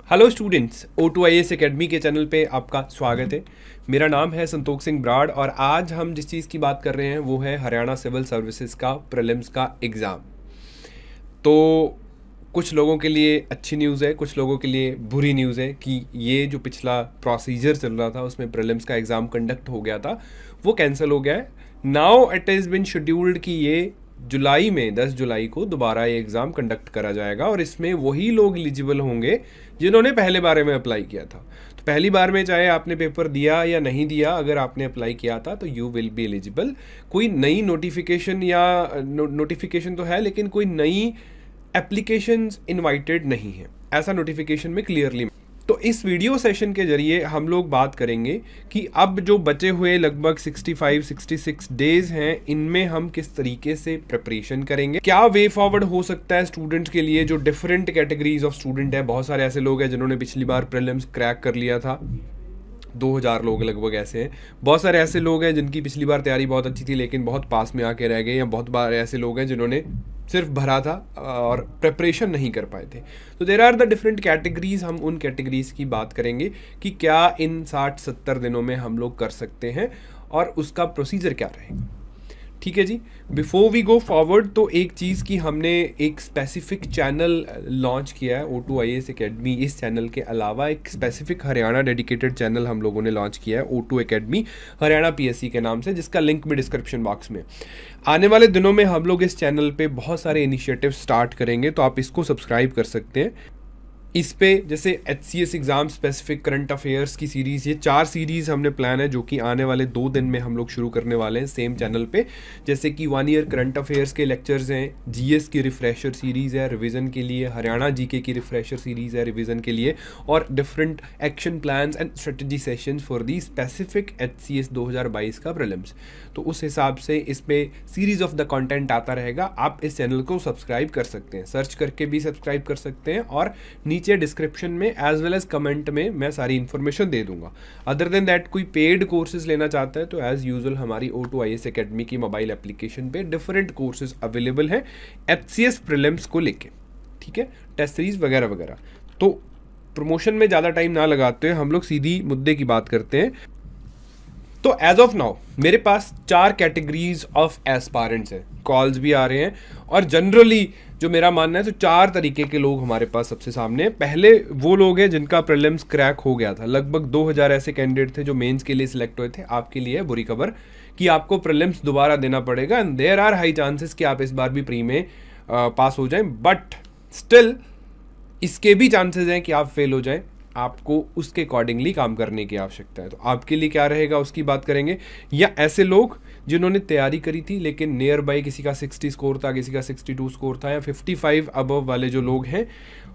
Hello students, O2IAS academy के channel पे आपका स्वागत है। मेरा नाम है संतोष सिंह ब्राड़ और आज हम जिस चीज़ की बात कर रहे हैं वो है हरियाणा सिविल सर्विसेज का प्रीलिम्स का एग्ज़ाम। तो कुछ लोगों के लिए अच्छी न्यूज़ है, कुछ लोगों के लिए बुरी न्यूज़ है कि ये जो पिछला प्रोसीजर चल रहा था उसमें प्रीलिम्स का एग्ज़ाम कंडक्ट हो गया था वो कैंसिल हो गया है। Now it is been scheduled कि ये जुलाई में 10 जुलाई को दोबारा ये एग्ज़ाम कंडक्ट करा जाएगा और इसमें वही लोग एलिजिबल होंगे जिन्होंने पहले बार में अप्लाई किया था। तो पहली बार में चाहे आपने पेपर दिया या नहीं दिया, अगर आपने अप्लाई किया था तो यू विल बी एलिजिबल। कोई नई नोटिफिकेशन या नोटिफिकेशन तो है लेकिन कोई नई एप्लीकेशंस इनवाइटेड नहीं है, ऐसा नोटिफिकेशन में क्लियरली। तो इस वीडियो सेशन के जरिए हम लोग बात करेंगे कि अब जो बचे हुए लगभग 65-66 डेज हैं इनमें हम किस तरीके से प्रिपरेशन करेंगे, क्या वे फॉरवर्ड हो सकता है स्टूडेंट्स के लिए जो डिफरेंट कैटेगरीज ऑफ स्टूडेंट है। बहुत सारे ऐसे लोग हैं जिन्होंने पिछली बार प्रीलिम्स क्रैक कर लिया था, 2000 लोग लगभग ऐसे हैं। बहुत सारे ऐसे लोग हैं जिनकी पिछली बार तैयारी बहुत अच्छी थी लेकिन बहुत पास में आके रह गए, या बहुत बार ऐसे लोग हैं जिन्होंने सिर्फ भरा था और प्रिपरेशन नहीं कर पाए थे। तो there are the different categories. हम उन कैटेगरीज की बात करेंगे कि क्या इन 60-70 दिनों में हम लोग कर सकते हैं और उसका प्रोसीजर क्या रहेगा। ठीक है जी। बिफोर वी गो फॉरवर्ड, तो एक चीज़ की हमने एक स्पेसिफिक चैनल लॉन्च किया है O2IAS एकेडमी। इस चैनल के अलावा एक स्पेसिफिक हरियाणा डेडिकेटेड चैनल हम लोगों ने लॉन्च किया है O2 एकेडमी हरियाणा PSC के नाम से, जिसका लिंक में डिस्क्रिप्शन बॉक्स में। आने वाले दिनों में हम लोग इस चैनल पे बहुत सारे इनिशिएटिव स्टार्ट करेंगे, तो आप इसको सब्सक्राइब कर सकते हैं। इस पे जैसे HCS exam specific current affairs की सीरीज़, ये 4 सीरीज़ हमने प्लान है जो कि आने वाले 2 दिन में हम लोग शुरू करने वाले हैं सेम चैनल पे। जैसे कि 1 ईयर करंट अफेयर्स के लेक्चर्स हैं, GS की रिफ्रेशर सीरीज़ है रिवीजन के लिए, हरियाणा GK की रिफ्रेशर सीरीज़ है रिवीजन के लिए, और different action plans and strategy sessions for the specific HCS 2022 का प्रीलिम्स। तो उस हिसाब से इस पे सीरीज़ ऑफ द कंटेंट आता रहेगा। आप इस चैनल को सब्सक्राइब कर सकते हैं, सर्च करके भी सब्सक्राइब कर सकते हैं, और नीचे डिस्क्रिप्शन में एज वेल एज कमेंट में मैं सारी इन्फॉर्मेशन दे दूंगा। अदर देन दैट कोई पेड कोर्सेज लेना चाहता है तो एज यूजुअल हमारी O2IAS एकेडमी की मोबाइल एप्लीकेशन पे डिफरेंट कोर्सेज अवेलेबल हैं HCS प्रीलिम्स को लेके। ठीक है, टेस्ट सीरीज वगैरह वगैरह। तो प्रमोशन में ज़्यादा टाइम ना लगाते हैं, हम लोग सीधी मुद्दे की बात करते हैं। तो एज ऑफ नाउ मेरे पास 4 कैटेगरीज ऑफ एस्पायरेंट्स हैं, कॉल्स भी आ रहे हैं, और जनरली जो मेरा मानना है तो 4 तरीके के लोग हमारे पास सबसे सामने हैं। पहले वो लोग हैं जिनका प्रीलिम्स क्रैक हो गया था, लगभग 2000 ऐसे कैंडिडेट थे जो मेंस के लिए सिलेक्ट हुए थे। आपके लिए बुरी खबर कि आपको प्रीलिम्स दोबारा देना पड़ेगा, and there are high chances कि आप इस बार भी प्री में पास हो जाएं, बट स्टिल इसके भी चांसेस हैं कि आप फेल हो जाएं। आपको उसके अकॉर्डिंगली काम करने की आवश्यकता है। तो आपके लिए क्या रहेगा उसकी बात करेंगे। या ऐसे लोग जिन्होंने तैयारी करी थी लेकिन नियर बाई किसी का 60 स्कोर था, किसी का 62 स्कोर था, या 55 अबव वाले जो लोग हैं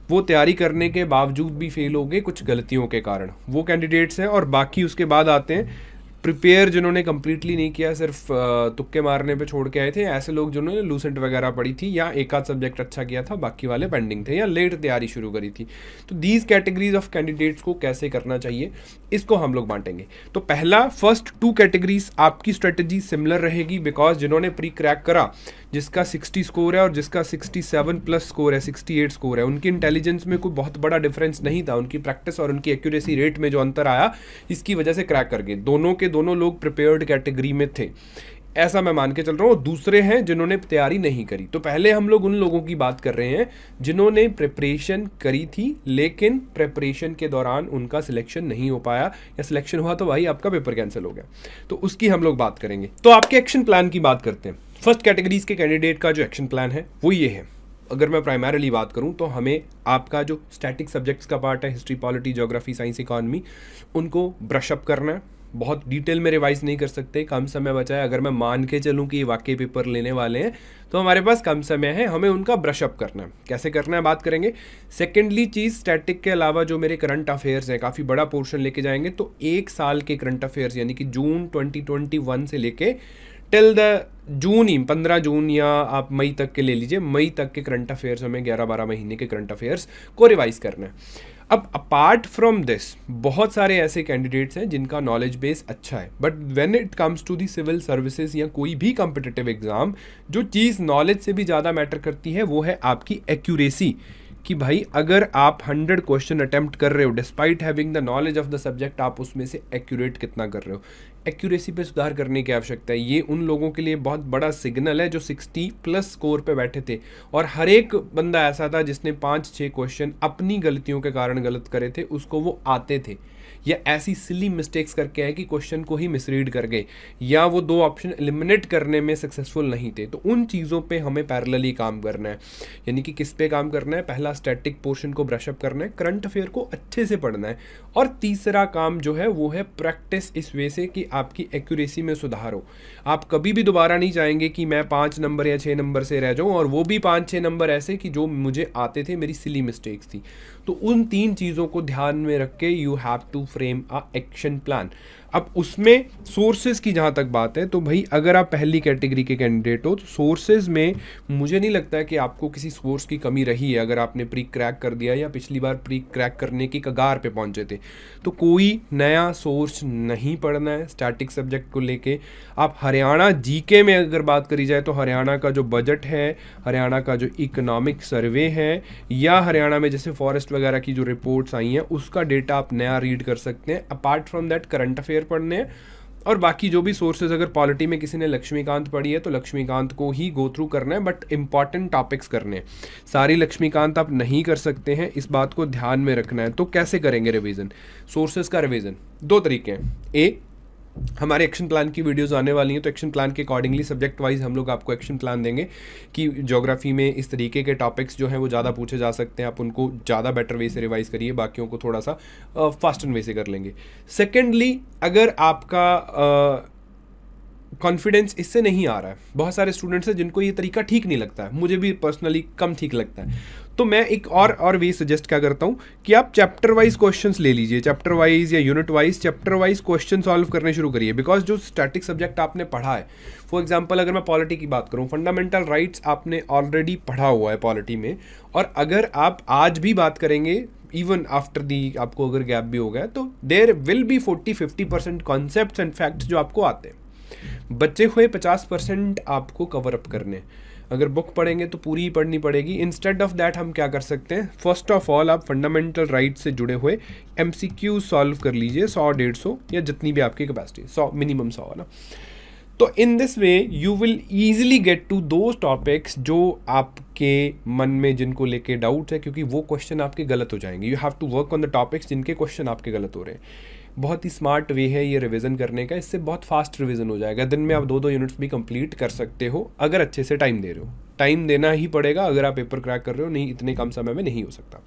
वो तैयारी करने के बावजूद भी फेल हो गए कुछ गलतियों के कारण, वो कैंडिडेट्स हैं। और बाकी उसके बाद आते हैं प्रिपेयर जिन्होंने कंप्लीटली नहीं किया, सिर्फ तुक्के मारने पे छोड़ के आए थे, ऐसे लोग जिन्होंने लूसेंट वगैरह पढ़ी थी या एक आध सब्जेक्ट अच्छा किया था, बाकी वाले पेंडिंग थे या लेट तैयारी शुरू करी थी। तो दीज कैटेगरीज ऑफ कैंडिडेट्स को कैसे करना चाहिए इसको हम लोग बांटेंगे। तो पहला फर्स्ट 2 कैटेगरीज आपकी स्ट्रेटजी सिमिलर रहेगी, बिकॉज जिन्होंने प्री क्रैक करा, जिसका 60 स्कोर है और जिसका 67 प्लस स्कोर है, 68 स्कोर है, उनकी इंटेलिजेंस में कोई बहुत बड़ा डिफरेंस नहीं था। उनकी प्रैक्टिस और उनकी एक्यूरेसी रेट में जो अंतर आया, इसकी वजह से क्रैक कर गए। दोनों के दोनों लोग प्रिपेयर्ड कैटेगरी में थे, ऐसा मैं मान के चल रहा हूँ। दूसरे हैं जिन्होंने तैयारी नहीं करी। तो पहले हम लोग उन लोगों की बात कर रहे हैं जिन्होंने प्रिपरेशन करी थी लेकिन प्रिपरेशन के दौरान उनका सिलेक्शन नहीं हो पाया, या सिलेक्शन हुआ तो भाई आपका पेपर कैंसिल हो गया, तो उसकी हम लोग बात करेंगे। तो आपके एक्शन प्लान की बात करते हैं। फर्स्ट कैटेगरीज के कैंडिडेट का जो एक्शन प्लान है वो ये है। अगर मैं प्राइमरीली बात करूं तो हमें आपका जो स्टैटिक सब्जेक्ट्स का पार्ट है, history, polity, geography, science, economy, उनको ब्रश अप करना है। बहुत डिटेल में रिवाइज नहीं कर सकते, कम समय बचा है। अगर मैं मान के चलूं कि ये वाकई पेपर लेने वाले हैं तो हमारे पास कम समय है, हमें उनका ब्रश अप करना है। कैसे करना है बात करेंगे। सेकेंडली चीज़, स्टैटिक के अलावा जो मेरे करंट अफेयर्स हैं, काफ़ी बड़ा पोर्शन लेके जाएंगे। तो 1 साल के करंट अफेयर्स यानी कि जून 2021 से लेके टिल द जून ही 15 जून या आप मई तक के ले लीजिए, मई तक के करंट अफेयर्स हमें 11-12 महीने के करंट अफेयर्स को रिवाइज करना है। अब अपार्ट फ्रॉम दिस बहुत सारे ऐसे कैंडिडेट्स हैं जिनका नॉलेज बेस अच्छा है, but when it comes to the civil services या कोई भी कॉम्पिटिटिव एग्जाम, जो चीज़ नॉलेज से भी ज़्यादा मैटर करती है वो है आपकी एक्यूरेसी, कि भाई अगर आप 100 क्वेश्चन अटेम्प्ट कर रहे हो despite having the knowledge of the subject, आप उसमें से एक्यूरेट कितना कर रहे हो। एक्यूरेसी पे सुधार करने की आवश्यकता है। ये उन लोगों के लिए बहुत बड़ा सिग्नल है जो 60+ स्कोर पे बैठे थे, और हर एक बंदा ऐसा था जिसने 5-6 क्वेश्चन अपनी गलतियों के कारण गलत करे थे, उसको वो आते थे, या ऐसी सिली मिस्टेक्स करके आए कि क्वेश्चन को ही मिसरीड कर गए, या वो 2 ऑप्शन एलिमिनेट करने में सक्सेसफुल नहीं थे। तो उन चीज़ों पे हमें पैरेलली काम करना है। यानी कि किस पे काम करना है? पहला स्टैटिक पोर्शन को ब्रशअप करना है, करंट अफेयर को अच्छे से पढ़ना है, और तीसरा काम जो है वो है प्रैक्टिस, इस वे से कि आपकी एक्यूरेसी में सुधार हो। आप कभी भी दोबारा नहीं चाहेंगे कि मैं 5 नंबर या 6 नंबर से रह जाऊँ, और वो भी 5-6 नंबर ऐसे कि जो मुझे आते थे, मेरी सिली मिस्टेक्स थी। तो उन 3 चीज़ों को ध्यान में रख के you have to frame a action plan. अब उसमें सोर्सेज की जहाँ तक बात है, तो भाई अगर आप पहली कैटेगरी के कैंडिडेट हो तो सोर्सेज में मुझे नहीं लगता है कि आपको किसी सोर्स की कमी रही है। अगर आपने प्री क्रैक कर दिया या पिछली बार प्री क्रैक करने की कगार पे पहुंचे थे, तो कोई नया सोर्स नहीं पढ़ना है स्टैटिक सब्जेक्ट को लेके। आप हरियाणा जीके में अगर बात करी जाए तो हरियाणा का जो बजट है, हरियाणा का जो इकोनॉमिक सर्वे है, या हरियाणा में जैसे फॉरेस्ट वगैरह की जो रिपोर्ट्स आई हैं उसका डेटा आप नया रीड कर सकते हैं। Apart from that current affair पढ़ने हैं, और बाकी जो भी सोर्सेज, अगर पॉलिटी में किसी ने लक्ष्मीकांत पढ़ी है तो लक्ष्मीकांत को ही गो थ्रू करना है, बट इंपॉर्टेंट टॉपिक्स करने हैं। सारी लक्ष्मीकांत आप नहीं कर सकते हैं, इस बात को ध्यान में रखना है। तो कैसे करेंगे रिवीजन? सोर्सेज का रिवीजन 2 तरीके हैं। ए, हमारे एक्शन प्लान की वीडियोस आने वाली हैं, तो एक्शन प्लान के अकॉर्डिंगली सब्जेक्ट वाइज हम लोग आपको एक्शन प्लान देंगे कि ज्योग्राफी में इस तरीके के टॉपिक्स जो हैं वो ज़्यादा पूछे जा सकते हैं, आप उनको ज़्यादा बेटर वे से रिवाइज करिए, बाकियों को थोड़ा सा फास्ट एंड वे से कर लेंगे। सेकेंडली, अगर आपका कॉन्फिडेंस इससे नहीं आ रहा है, बहुत सारे स्टूडेंट्स हैं जिनको ये तरीका ठीक नहीं लगता है, मुझे भी पर्सनली कम ठीक लगता है, तो मैं एक और वे सजेस्ट क्या करता हूँ कि आप चैप्टर वाइज क्वेश्चंस ले लीजिए, चैप्टर वाइज या unit wise chapter wise question solve करने शुरू करिए। बिकॉज जो स्टैटिक सब्जेक्ट आपने पढ़ा है, फॉर एग्जांपल अगर मैं पॉलिटी की बात करूँ, फंडामेंटल राइट्स आपने ऑलरेडी पढ़ा हुआ है पॉलिटी में, और अगर आप आज भी बात करेंगे इवन आफ्टर दी, आपको अगर गैप भी हो गया, तो there will be 40-50% concepts and facts जो आपको आते हैं। बचे हुए 50% आपको कवर अप करने। अगर बुक पढ़ेंगे तो पूरी ही पढ़नी पड़ेगी। इंस्टेड ऑफ दैट हम क्या कर सकते हैं, फर्स्ट ऑफ ऑल आप फंडामेंटल राइट से जुड़े हुए MCQ सॉल्व कर लीजिए, 100-150 या जितनी भी आपकी कैपेसिटी, 100 मिनिमम 100 है ना। तो in this way you will easily get to those topics जो आपके मन में जिनको लेके डाउट है, क्योंकि वो क्वेश्चन आपके गलत हो जाएंगे। You have to work on the topics जिनके क्वेश्चन आपके गलत हो रहे हैं। बहुत ही स्मार्ट वे है ये रिवीजन करने का, इससे बहुत फास्ट रिवीजन हो जाएगा। दिन में आप 2-2 यूनिट्स भी कंप्लीट कर सकते हो अगर अच्छे से टाइम दे रहे हो। टाइम देना ही पड़ेगा अगर आप पेपर क्रैक कर रहे हो, नहीं इतने कम समय में नहीं हो सकता।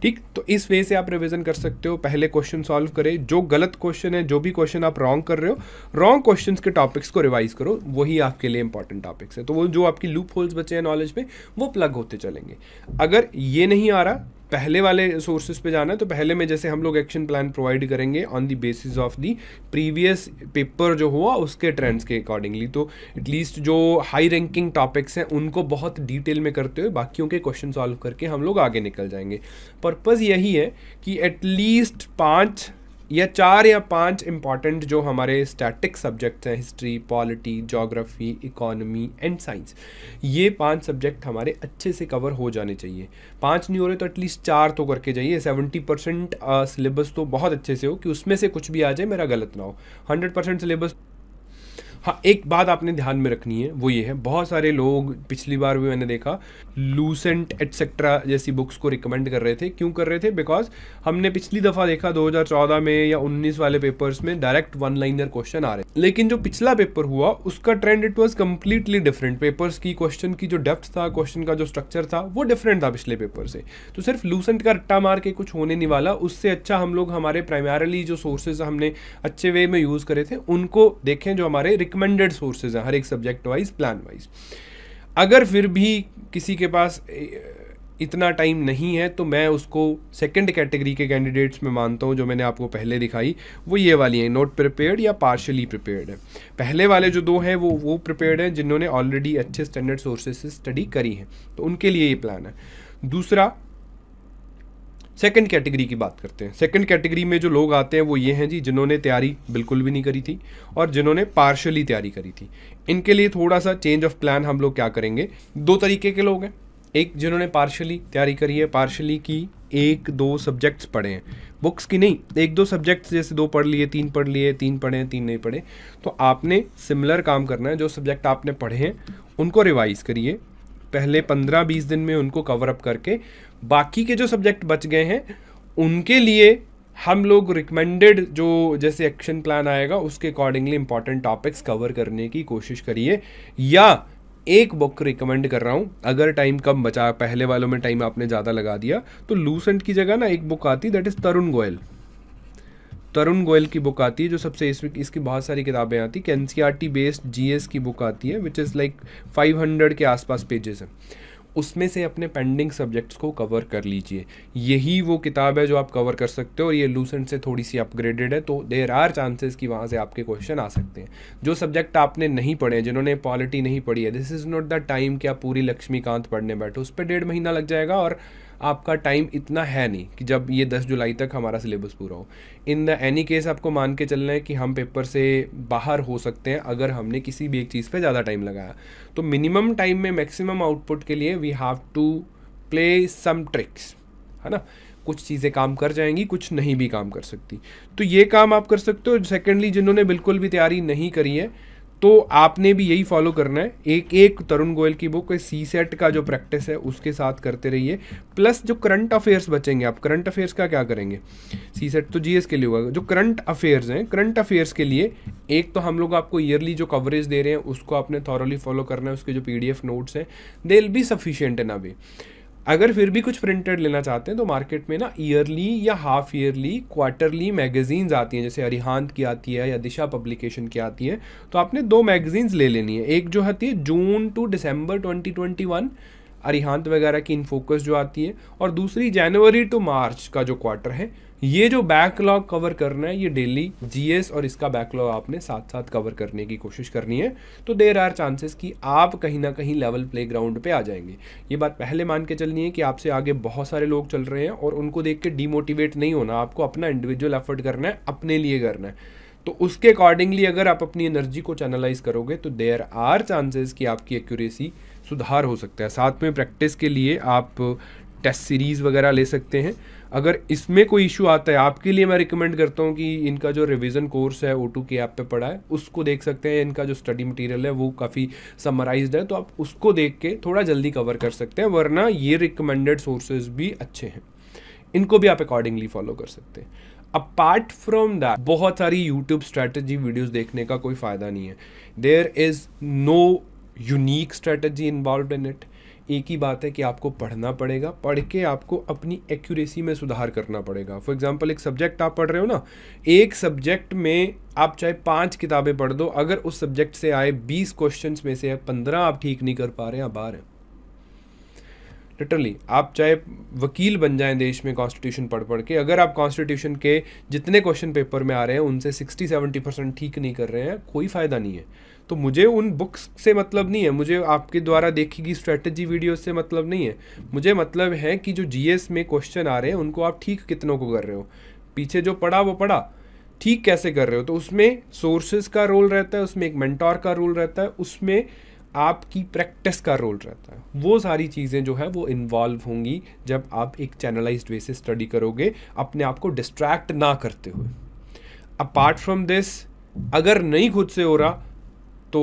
ठीक, तो इस वे से आप रिवीजन कर सकते हो। पहले क्वेश्चन सॉल्व करें, जो गलत क्वेश्चन है, जो भी क्वेश्चन आप रॉन्ग कर रहे हो, रॉन्ग क्वेश्चन के टॉपिक्स को रिवाइज करो, वही आपके लिए इंपॉर्टेंट टॉपिक्स है। तो वो जो आपकी लूप होल्स बचे हैं नॉलेज में, वो प्लग होते चलेंगे। अगर ये नहीं आ रहा, पहले वाले सोर्सेज पे जाना है, तो पहले में जैसे हम लोग एक्शन प्लान प्रोवाइड करेंगे on the basis of the previous paper जो हुआ उसके ट्रेंड्स के अकॉर्डिंगली। तो एटलीस्ट जो हाई रैंकिंग टॉपिक्स हैं उनको बहुत डिटेल में करते हुए बाकियों के क्वेश्चन सॉल्व करके हम लोग आगे निकल जाएंगे। पर्पज़ यही है कि एटलीस्ट 4 या 5 इंपॉर्टेंट जो हमारे स्टैटिक सब्जेक्ट्स हैं, history, polity, geography, economy and science, ये 5 सब्जेक्ट हमारे अच्छे से कवर हो जाने चाहिए। 5 नहीं हो रहे तो एटलीस्ट 4 तो करके जाइए। 70% सिलेबस तो बहुत अच्छे से हो कि उसमें से कुछ भी आ जाए मेरा गलत ना हो। 100% सिलेबस। हाँ, एक बात आपने ध्यान में रखनी है, वो ये है, बहुत सारे लोग, पिछली बार भी मैंने देखा, लूसेंट एटसेट्रा जैसी बुक्स को रिकमेंड कर रहे थे। क्यों कर रहे थे? बिकॉज हमने पिछली दफ़ा देखा 2014 में या 19 वाले पेपर्स में डायरेक्ट 1 लाइनर क्वेश्चन आ रहे, लेकिन जो पिछला पेपर हुआ उसका trend it was completely different. Papers की क्वेश्चन की जो डेप्थ था, क्वेश्चन का जो स्ट्रक्चर था, वो डिफरेंट था पिछले पेपर से। तो सिर्फ लूसेंट का रट्टा मार के कुछ होने नहीं वाला। उससे अच्छा हम लोग हमारे प्राइमरली जो सोर्सेज हमने अच्छे वे में यूज़ करे थे उनको देखें, जो हमारे रिकमेंडेड सोर्सेज हैं हर एक सब्जेक्ट वाइज, प्लान वाइज। अगर फिर भी किसी के पास इतना टाइम नहीं है तो मैं उसको सेकंड कैटेगरी के कैंडिडेट्स में मानता हूँ, जो मैंने आपको पहले दिखाई, वो ये वाली हैं, नॉट प्रिपेयर्ड या पार्शली प्रिपेयर्ड है। पहले वाले जो 2 हैं वो प्रिपेयर्ड हैं जिन्होंने ऑलरेडी अच्छे स्टैंडर्ड सोर्सेज से स्टडी करी है, तो उनके लिए ये प्लान है। दूसरा, सेकंड कैटेगरी की बात करते हैं। सेकंड कैटेगरी में जो लोग आते हैं वो ये हैं जी, जिन्होंने तैयारी बिल्कुल भी नहीं करी थी और जिन्होंने पार्शली तैयारी करी थी। इनके लिए थोड़ा सा चेंज ऑफ प्लान हम लोग क्या करेंगे। 2 तरीके के लोग हैं। एक जिन्होंने पार्शली तैयारी करी है, पार्शली की 1-2 सब्जेक्ट्स पढ़े हैं, बुक्स की नहीं, 1-2 सब्जेक्ट्स जैसे 2 पढ़ लिए, 3 पढ़ लिए, 3 पढ़े हैं, 3 नहीं पढ़े, तो आपने सिमिलर काम करना है। जो सब्जेक्ट आपने पढ़े हैं उनको रिवाइज करिए, पहले 15-20 दिन में उनको कवर अप करके बाकी के जो सब्जेक्ट बच गए हैं उनके लिए हम लोग रिकमेंडेड जो जैसे एक्शन प्लान आएगा उसके अकॉर्डिंगली इंपॉर्टेंट टॉपिक्स कवर करने की कोशिश करिए। या एक बुक रिकमेंड कर रहा हूँ, अगर टाइम कम बचा, पहले वालों में टाइम आपने ज़्यादा लगा दिया, तो लूसेंट की जगह ना एक बुक आती है दैट इज़ तरुण गोयल की बुक आती है, जो सबसे इसकी बहुत सारी किताबें आती है, एनसीईआरटी बेस्ड जीएस की बुक आती है विच इज़ लाइक 500 के आसपास पेजेस हैं। उसमें से अपने पेंडिंग सब्जेक्ट्स को कवर कर लीजिए। यही वो किताब है जो आप कवर कर सकते हो, और ये लूसेंट से थोड़ी सी अपग्रेडेड है, तो देयर आर चांसेस कि वहाँ से आपके क्वेश्चन आ सकते हैं। जो सब्जेक्ट आपने नहीं पढ़े हैं, जिन्होंने पॉलिटी नहीं पढ़ी है, this is not the time कि आप पूरी लक्ष्मीकांत पढ़ने बैठो, उस पर 1.5 महीना लग जाएगा, और आपका टाइम इतना है नहीं कि जब ये 10 जुलाई तक हमारा सिलेबस पूरा हो। इन द एनी केस आपको मान के चलना है कि हम पेपर से बाहर हो सकते हैं अगर हमने किसी भी एक चीज़ पे ज़्यादा टाइम लगाया। तो मिनिमम टाइम में मैक्सिमम आउटपुट के लिए we have to play some tricks, है ना। कुछ चीज़ें काम कर जाएंगी, कुछ नहीं भी काम कर सकती, तो ये काम आप कर सकते हो। सेकेंडली, जिन्होंने बिल्कुल भी तैयारी नहीं करी है तो आपने भी यही फॉलो करना है, एक तरुण गोयल की बुक सी सेट का जो प्रैक्टिस है उसके साथ करते रहिए, प्लस जो करंट अफेयर्स बचेंगे, आप करंट अफेयर्स का क्या करेंगे, सी सेट तो जीएस के लिए होगा, जो करंट अफेयर्स हैं, करंट अफेयर्स के लिए एक तो हम लोग आपको ईयरली जो कवरेज दे रहे हैं उसको आपने थॉरली फॉलो करना है, उसके जो पीडीएफ नोट्स हैं दे विल बी सफिशिएंट इन अ वे। अगर फिर भी कुछ प्रिंटेड लेना चाहते हैं तो मार्केट में ना ईयरली या हाफ ईयरली, क्वार्टरली मैगजीन्स आती हैं, जैसे अरिहांत की आती है या दिशा पब्लिकेशन की आती है, तो आपने 2 मैगजीन्स ले लेनी है। एक जो आती है जून टू दिसंबर 2021 अरिहांत वगैरह की इनफोकस जो आती है, और दूसरी जनवरी टू मार्च का जो क्वार्टर है। ये जो बैकलॉग कवर करना है, ये डेली जीएस और इसका बैकलॉग आपने साथ साथ कवर करने की कोशिश करनी है, तो देयर आर चांसेस कि आप कहीं ना कहीं लेवल प्लेग्राउंड पे आ जाएंगे। ये बात पहले मान के चलनी है कि आपसे आगे बहुत सारे लोग चल रहे हैं और उनको देख के डीमोटिवेट नहीं होना, आपको अपना इंडिविजुअल एफर्ट करना है, अपने लिए करना है। तो उसके अकॉर्डिंगली अगर आप अपनी एनर्जी को चैनलाइज करोगे तो देयर आर चांसेस कि आपकी एक्यूरेसी सुधार हो सकता है। साथ में प्रैक्टिस के लिए आप टेस्ट सीरीज़ वगैरह ले सकते हैं। अगर इसमें कोई इशू आता है, आपके लिए मैं रिकमेंड करता हूँ कि इनका जो रिवीजन कोर्स है O2 के ऐप पे पड़ा है उसको देख सकते हैं। इनका जो स्टडी मटेरियल है वो काफ़ी समराइज्ड है, तो आप उसको देख के थोड़ा जल्दी कवर कर सकते हैं, वरना ये रिकमेंडेड सोर्सेज भी अच्छे हैं, इनको भी आप अकॉर्डिंगली फॉलो कर सकते हैं। अपार्ट फ्रॉम दैट बहुत सारी यूट्यूब स्ट्रैटेजी वीडियोज़ देखने का कोई फ़ायदा नहीं है। There is no unique strategy involve in it. एक ही बात है कि आपको पढ़ना पड़ेगा, पढ़ के आपको अपनी एक्यूरेसी में सुधार करना पड़ेगा। फॉर एग्जांपल, एक सब्जेक्ट आप पढ़ रहे हो ना, एक सब्जेक्ट में आप चाहे 5 किताबें पढ़ दो, अगर उस सब्जेक्ट से आए 20 क्वेश्चंस में से 15 आप ठीक नहीं कर पा रहे हैं, बाहर है लिटरली। आप चाहे वकील बन जाएं देश में कॉन्स्टिट्यूशन पढ़ के, अगर आप कॉन्स्टिट्यूशन के जितने क्वेश्चन पेपर में आ रहे हैं उनसे 60-70% ठीक नहीं कर रहे हैं, कोई फ़ायदा नहीं है। तो मुझे उन बुक्स से मतलब नहीं है, मुझे आपके द्वारा देखी गई स्ट्रेटजी वीडियो से मतलब नहीं है। मुझे मतलब है कि जो जीएस में क्वेश्चन आ रहे हैं उनको आप ठीक कितनों को कर रहे हो, पीछे जो पढ़ा वो पढ़ा, ठीक कैसे कर रहे हो। तो उसमें सोर्सेज का रोल रहता है, उसमें एक मेंटोर का रोल रहता है, उसमें आपकी प्रैक्टिस का रोल रहता है। वो सारी चीज़ें जो है वो इन्वॉल्व होंगी जब आप एक चैनलाइज्ड वे से स्टडी करोगे, अपने आप को डिस्ट्रैक्ट ना करते हुए। अपार्ट फ्रॉम दिस, अगर नहीं खुद से हो रहा तो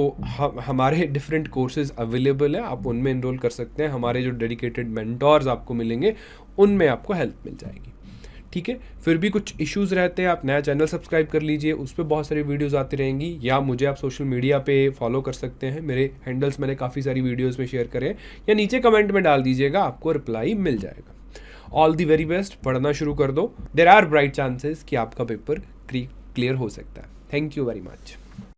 हमारे डिफरेंट कोर्सेज अवेलेबल हैं, आप उनमें इनरोल कर सकते हैं। हमारे जो डेडिकेटेड मेंटोर्स आपको मिलेंगे उनमें आपको हेल्प मिल जाएगी, ठीक है। फिर भी कुछ इश्यूज़ रहते हैं, आप नया चैनल सब्सक्राइब कर लीजिए, उस पर बहुत सारी वीडियोज़ आती रहेंगी, या मुझे आप सोशल मीडिया पे फॉलो कर सकते हैं। मेरे हैंडल्स मैंने काफ़ी सारी वीडियोज़ में शेयर करे हैं, या नीचे कमेंट में डाल दीजिएगा, आपको रिप्लाई मिल जाएगा। ऑल दी वेरी बेस्ट, पढ़ना शुरू कर दो। देयर आर ब्राइट चांसेस कि आपका पेपर क्लियर हो सकता है। Thank you very much.